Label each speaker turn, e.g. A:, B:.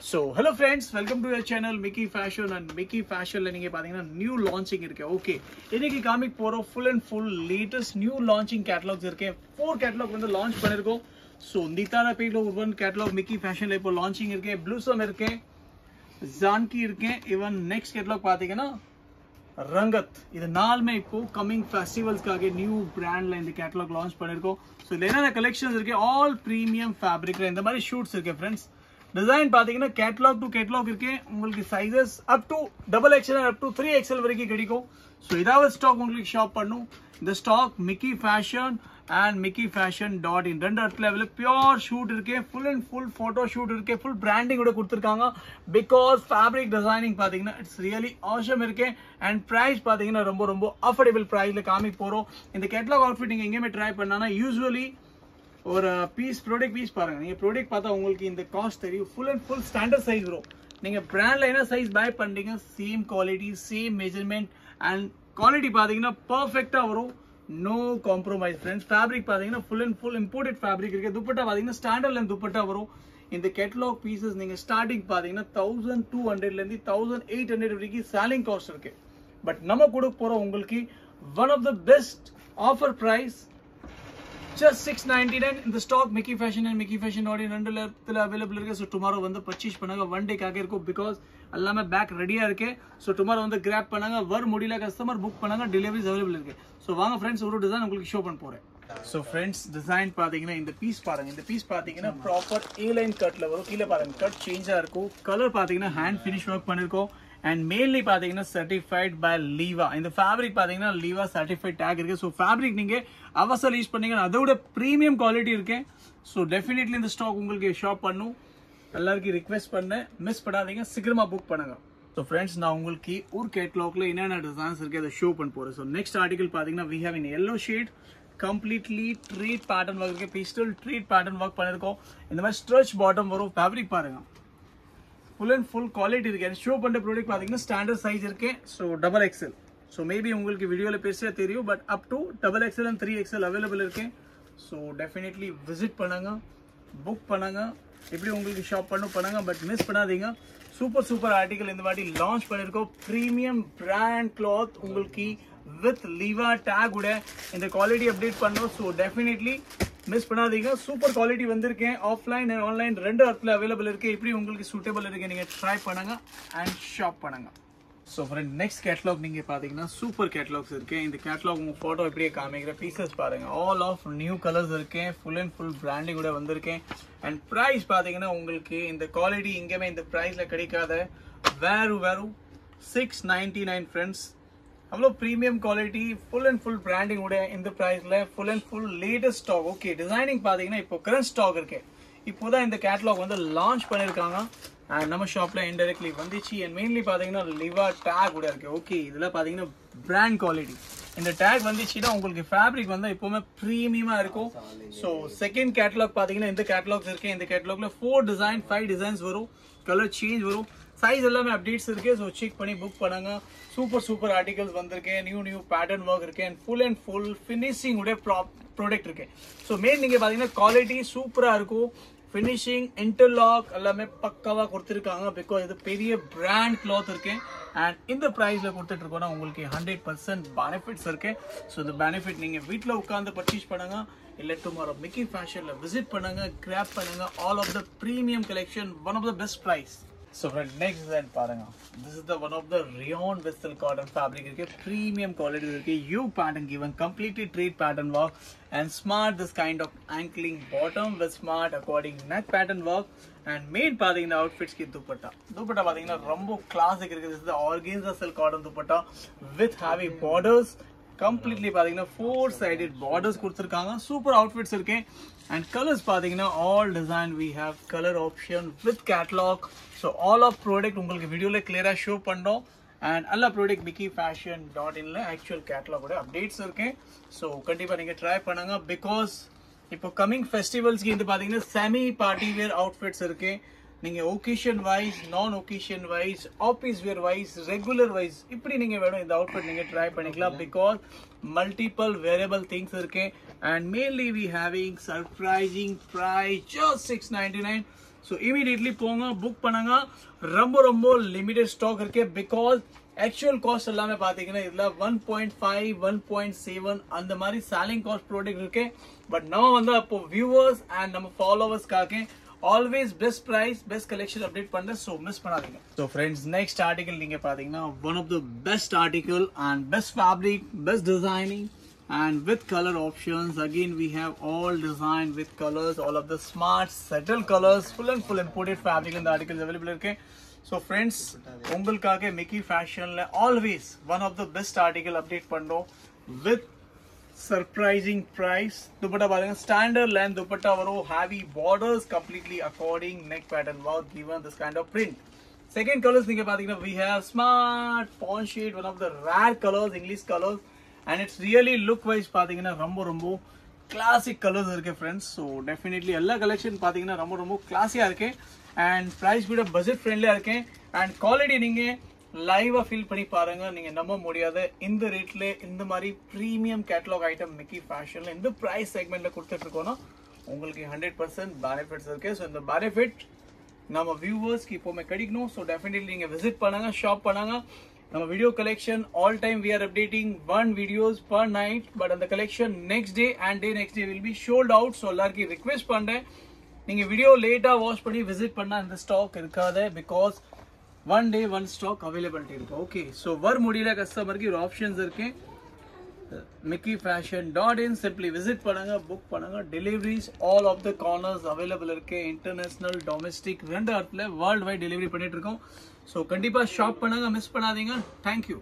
A: So hello friends, welcome to your channel Mickey Fashion and Mickey Fashion la neenga pathina new launching irukku. Okay, iniki comic poro full and full latest new launching catalogs irukku. 4 catalog வந்து launch பண்ணிருக்கோம். So Nitara page la one catalog Mickey Fashion la ipo launching irukku. Blusum irukku, Zanki irukku. Even next catalog pathina Rangat. இது நாலுமே இப்போ coming ஃபெஸ்டிவல்ஸ்க்காக new பிராண்ட்ல இந்த catalogue launch பண்ணிருக்கோம். So இதுல என்னென்ன கலெக்ஷன்ஸ் இருக்கு, ஆல் ப்ரீமியம் ஃபேப்ரிக்ல இந்த மாதிரி ஷூட்ஸ் இருக்கு ஃப்ரெண்ட்ஸ். டிசைன் பாத்தீங்கன்னா கேட்டலாக் டு கேட்டலாக் இருக்கு. உங்களுக்கு sizes up to XXL up to 3XL வரைக்கும் கிடைக்கும். ஸோ இதாவது ஸ்டாக் உங்களுக்கு ஷாப் பண்ணும். இந்த stock Mickey fashion and mickeyfashion.in ரெண்டு இடத்துல பியூர் ஷூட் இருக்கு, full and full photo shoot இருக்கு, ஃபுல் பிராண்டிங் கூட கொடுத்துருக்காங்க. பிகாஸ் ஃபேப்ரிக் டிசைனிங் பாத்தீங்கன்னா இட்ஸ் ரியலி ஆசம் இருக்கு. அண்ட் பிரைஸ் பாத்தீங்கன்னா ரொம்ப ரொம்ப அஃபோர்டபுள் பிரைஸ்ல காமிக்க போறோம். இந்த கேட்டலாக் அவுட்ஃபிட் நீங்க எங்கேயுமே ட்ரை பண்ணா யூஸ்வலி ஒரு ப்ராடக்ட் பீஸ் பாருங்க. நீங்க ப்ராடக்ட் பார்த்தா உங்களுக்கு இந்த காஸ்ட் தெரியும். Full and full standard size வரும். நீங்க பிராண்ட்ல என்ன சைஸ் பை பண்றீங்க, same quality same measurement and quality பாத்தீங்கன்னா பர்ஃபெக்டா வரும். No compromise friends. Fabric பாத்தீங்கன்னா full and full imported fabric இருக்கு. துப்பட்டா பாத்தீங்கன்னா ஸ்டாண்டர்ட் லென்த் துப்பட்டா வரும். இந்த கேட்டலாக் பீசஸ் நீங்க ஸ்டார்டிங் பாத்தீங்கன்னா 1200 ல இருந்து 1800 வரைக்கும் selling cost இருக்கு. பட் நம்ம கொடுக்க போற உங்களுக்கு one of the best offer price just 699 in the stock Mickey Fashion and mickeyfashion.in ரெண்டுல available இருக்கு. So tomorrow வந்து purchase பண்ணுங்க. one day காக இருக்கும். because எல்லாமே பேக் ரெடியா இருக்கு. ஸோ டுமாரோ வந்து கிராப் பண்ணாங்க. வர முடியல கஸ்டமர் புக் பண்ணாங்க. டெலிவரிஸ் அவைலபிள் இருக்கு. ஸோ வாங்க ஃப்ரெண்ட்ஸ், ஒரு டிசைன் உங்களுக்கு ஷோ பண்ண போறேன். ஸோ ஃப்ரெண்ட்ஸ், டிசைன் பாத்தீங்கன்னா இந்த பீஸ் பாருங்க. இந்த பீஸ் பாத்தீங்கன்னா ப்ராப்பர் A-line கட்ல வரும். கீழே பாருங்க கட் சேஞ்சா இருக்கும். கலர் பாத்தீங்கன்னா ஹேண்ட் ஃபினிஷ் ஒர்க் பண்ணிருக்கோம். அண்ட் மெயின்லி பாத்தீங்கன்னா சர்டிஃபைட் பை லீவா. இந்த ஃபேப்ரிக் பாத்தீங்கன்னா லீவா சர்டிஃபைட் டேக் இருக்கு. ஸோ ஃபேப்ரிக் நீங்க அவசரம் யூஸ் பண்ணீங்கன்னா அதோட ப்ரீமியம் குவாலிட்டி இருக்கு. ஸோ டெஃபினெட்லி இந்த ஸ்டாக் உங்களுக்கு ஷாப் பண்ணும். எல்லாருக்கும் ரிக்வெஸ்ட் பண்ண மிஸ் பண்ணாதீங்க, சீக்கிரமா புக் பண்ணுங்க. ஸோ ஃப்ரெண்ட்ஸ், நான் உங்களுக்கு ஒரு கேட்லாக்ல என்னென்ன டிசைன்ஸ் இருக்கு அதை ஷோ பண்ண போறேன். ஸோ நெக்ஸ்ட் ஆர்டிகல் பாத்தீங்கன்னா we have in yellow shade completely treat pattern work இருக்கு. பிஸ்டல் ட்ரீட் பேட்டர்ன் ஒர்க் பண்ணிருக்கோம். இந்த மாதிரி ஸ்ட்ரெச் பாட்டம் வரும். ஃபேப்ரிக் பாருங்க ஃபுல் அண்ட் ஃபுல் குவாலிட்டி இருக்கு. ஷோ பண்ற ப்ராடக்ட் பாத்தீங்கன்னா ஸ்டாண்டர்ட் சைஸ் இருக்கு. So XXL. ஸோ மேபி உங்களுக்கு வீடியோல பேச தெரியும், but up to XXL and 3XL available இருக்கு. ஸோ டெஃபினெட்லி விசிட் பண்ணுங்க, புக் பண்ணுங்க. எப்படி உங்களுக்கு ஷாப் பண்ணுங்க, பட் மிஸ் பண்ணாதீங்க. சூப்பர் ஆர்டிகல் இந்த மாதிரி லான்ச் பண்ணிருக்கோம். பிரீமியம் பிராண்ட் கிளாத் உங்களுக்கு வித் லீவா டேக் உட இந்த குவாலிட்டி அப்டேட் பண்ணோம். ஸோ டெஃபினெட்லி மிஸ் பண்ணாதீங்க. சூப்பர் குவாலிட்டி வந்திருக்கேன். ஆஃப்லைன் அண்ட் ஆன்லைன் ரெண்டு இடத்துல அவைலபிள் இருக்கு. எப்படி உங்களுக்கு சூட்டபிள் இருக்கு நீங்க ட்ரை பண்ணுங்க அண்ட் ஷாப் பண்ணுங்க. ஸோ ஃப்ரெண்ட், நெக்ஸ்ட் கேட்டலாக் நீங்க பாத்தீங்கன்னா சூப்பர் கேட்டலாக்ஸ் இருக்கு. இந்த கேட்டலாக் உங்க போட்டோ எப்படியே காமிக்கிற பீசஸ் பாருங்க. ஆல் ஆஃப் நியூ கலர்ஸ் இருக்கேன். ஃபுல் அண்ட் ஃபுல் பிராண்டிங் கூட வந்திருக்கேன். அண்ட் பிரைஸ் பாத்தீங்கன்னா உங்களுக்கு இந்த குவாலிட்டி எங்கேயுமே இந்த பிரைஸ்ல கிடைக்காத வெறும் 699 ஃப்ரெண்ட்ஸ். அவ்வளோ premium quality full and full branding கூட இந்த பிரைஸ்ல full and full latest stock. Okay, designing பாத்தீங்கன்னா இப்போ கரண்ட் ஸ்டாக் இருக்கு. இப்போதான் இந்த கேட்டலாக் வந்து லான்ச் பண்ணிருக்காங்க. நம்ம ஷாப்ல இன்டைரக்ட்லி வந்துச்சு. அண்ட் மெயின்லி பாத்தீங்கன்னா லிவா டேக் கூட இருக்கு. ஓகே, இதுல பாத்தீங்கன்னா பிராண்ட் குவாலிட்டி. இந்த டேக் வந்துச்சுன்னா உங்களுக்கு ஃபேப்ரிக் வந்து எப்பவுமே ப்ரீமியமா இருக்கும். ஸோ செகண்ட் கேட்டலாக் பாத்தீங்கன்னா இந்த கேட்டலாக்ஸ் இருக்கு. இந்த கேட்டலாக்ல 5 டிசைன்ஸ் வரும். கலர் சேஞ்ச் வரும். சைஸ் எல்லாமே அப்டேட்ஸ் இருக்கு. ஸோ செக் பண்ணி புக் பண்ணுங்க. சூப்பர் ஆர்டிகல்ஸ் வந்திருக்கேன். நியூ பேட்டர்ன் ஒர்க் இருக்கு. And full and full finishing உடைய ப்ராடக்ட் இருக்கு. ஸோ மெயின் நீங்க பாத்தீங்கன்னா குவாலிட்டி சூப்பரா இருக்கும். ஃபினிஷிங் இன்டர்லாக் எல்லாமே பக்காவா கொடுத்துருக்காங்க. பிகாஸ் இது பெரிய பிராண்ட் கிளாத் இருக்கு. அண்ட் இந்த பிரைஸ்ல கொடுத்துட்டு இருக்கோம்னா உங்களுக்கு 100% பெனிஃபிட்ஸ் இருக்கு. ஸோ இந்த பெனிஃபிட் நீங்க வீட்டில் உட்காந்து பர்ச்சேஸ் பண்ணுங்க, இல்ல டுமாரோ மிக்கி ஃபேஷன்ல விசிட் பண்ணுங்க, கிராப் பண்ணுங்க. All of the premium collection, one of the best price. So friend, next design பாருங்க. This is the one of the rayon viscose cotton fabric இருக்கு. Premium quality இருக்கு. U pattern given, completely treat pattern work and smart this kind of ankling bottom with smart according neck pattern work. And main பாத்தீங்கன்னா outfits की दुपट्टा பாத்தீங்கன்னா ரொம்ப classic இருக்கு. This is the organza silk cotton dupatta with heavy borders. Completely பாத்தீங்கன்னா 4-sided borders கொடுத்துருக்காங்க. Super outfits இருக்கு. And colours பாத்தீங்கன்னா all design we have color option with catalog. So all of product உங்களுக்கு வீடியோல கிளியரா ஷோ பண்ணோம். And எல்லா product mickeyfashion.inல ஆக்சுவல் கேட்டலாகோட அப்டேட்ஸ் இருக்கு. ஸோ கண்டிப்பா நீங்க ட்ரை பண்ணுங்க. பிகாஸ் இப்போ கமிங் ஃபெஸ்டிவல்ஸ்க்கு இந்த பாத்தீங்கன்னா செமி பார்ட்டி வேர் அவுட்ஃபிட்ஸ் இருக்கு. நீங்க ஒகேஷன் வைஸ், நான் ஒகேஷன் வைஸ், ஆபீஸ் வேர் வைஸ், ரெகுலர் வைஸ் இப்படி நீங்க வேணும் இந்த அவுட்ஃபிட் நீங்க ட்ரை பண்ணிக்கலாம். பிகாஸ் மல்டிபிள் வேரியபிள் திங்ஸ் இருக்கு. And mainly we having surprising price just 699. So immediately போங்க, புக் பண்ணுங்க. ரொம்ப ரொம்ப லிமிடெட் ஸ்டாக் இருக்கு. பிகாஸ் ஆக்சுவல் காஸ்ட் எல்லாமே பாத்தீங்கன்னா இதுல 1.5 1.7 அந்த மாதிரி சேலிங் காஸ்ட் ப்ராடக்ட் இருக்கு. பட் நம்ம வந்து அப்போ வியூவர்ஸ் அண்ட் நம்ம ஃபாலோவர்ஸ்க்காக always best price best collection update பண்றேன். ஸோ மிஸ் பண்ணாதீங்க. ஸோ ஃப்ரெண்ட்ஸ், நெக்ஸ்ட் ஆர்டிகல் நீங்க பாத்தீங்கன்னா one of the best article and best fabric, best designing and with color options. Again we have all designed with colors, all of the smart subtle colors, full and full imported fabric in the articles available irke. So friends, ungalkaga Mickey Fashion la always one of the best article update pandrom with surprising price. Dupatta பாருங்க, standard length dupatta varum, heavy borders, completely according neck pattern was given this kind of print. Second colors neenga pathina we have smart fawn shade, one of the rare colors, English colors. And it's really look wise பாத்தீங்கன்னா ரொம்ப ரொம்ப classic colours இருக்கு friends. So definitely எல்லா collection பாத்தீங்கன்னா ரொம்ப ரொம்ப கிளாஸியா இருக்கு. And price கூட பட்ஜெட் ஃப்ரெண்ட்லியா இருக்கு. அண்ட் குவாலிட்டி நீங்க லைவா ஃபீல் பண்ணி பாருங்க, நீங்க நம்ப முடியாது. இந்த ரேட்ல இந்த மாதிரி பிரீமியம் கேட்டலாக் ஐட்டம் மிக்கி ஃபேஷன்ல இந்த பிரைஸ் செக்மெண்ட்ல கொடுத்துட்டு இருக்கோம்னா உங்களுக்கு 100% பெனிஃபிட்ஸ் இருக்கு. ஸோ இந்த பெனிஃபிட் நம்ம வியூவர்ஸ்க்கு இப்போமே கிடைக்கணும். ஸோ டெஃபினெட்லி நீங்க விசிட் பண்ணுங்க, ஷாப் பண்ணுங்க. நம்ம video collection all time we are updating 1 videos per night, but அந்த collection next day and day next day will be sold out. So எல்லாருக்கும் ரிக்வெஸ்ட் பண்றேன், நீங்க வீடியோ லேட்டா வாட்ச் பண்ணி விசிட் பண்ணா இந்த ஸ்டாக் இருக்காது. பிகாஸ் 1 day 1 ஸ்டாக் அவைலபிலிட்டி இருக்கு. ஓகே, ஸோ வர முடியல கஸ்டமருக்கு ஒரு ஆப்ஷன்ஸ் இருக்கு. mickeyfashion.in சிம்பிளி விசிட் பண்ணுங்க, புக் பண்ணுங்க. Deliveries all of the corners available இருக்கு. இன்டர்நேஷனல், டொமஸ்டிக் ரெண்டு இடத்துல வேர்ல்டு வைட் டெலிவரி பண்ணிட்டு இருக்கோம். ஸோ கண்டிப்பா ஷாப் பண்ணுங்க, மிஸ் பண்ணாதீங்க. தேங்க்யூ.